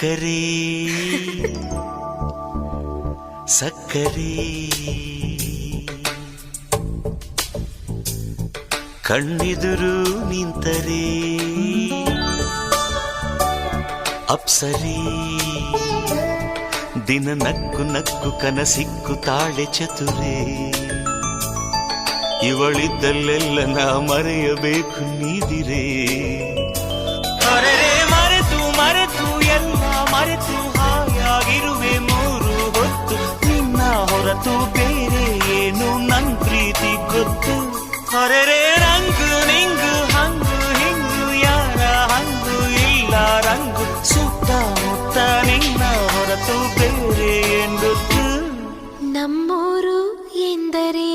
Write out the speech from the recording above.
ಸಕ್ಕರೆ ಸಕ್ಕರೆ ಕಣ್ಣೆದುರು ನಿಂತರೆ ಅಪ್ಸರೆ ದಿನ ನಕ್ಕು ನಕ್ಕು ಕನಸಿಕ್ಕು ತಾಳೆ ಚತುರೆ ಇವಳಿದ್ದಲ್ಲೆಲ್ಲ ನಾ ಮರೆಯಬೇಕು ನೀದಿರೆ ಮರೆತು ಮರೆತು ಎಲ್ಲ ಮರೆತು ಹಾಯಾಗಿರುವೆ ಮೂರು ಹೊತ್ತು ನಿನ್ನ ಹೊರತು ಬೇರೆ ಏನು ನನ್ ಪ್ರೀತಿ ಗೊತ್ತು ಹೊರರೆ ರಂಗು ನಿಂಗು ಹಂಗು ಹಿಂಗು ಯಾರ ಹಂಗು ಇಲ್ಲ ರಂಗು ಸುತ್ತಮುತ್ತ ನಿನ್ನ ಹೊರತು ಬೇರೆ ಏನು ಗೊತ್ತು ನಮ್ಮೂರು ಎಂದರೆ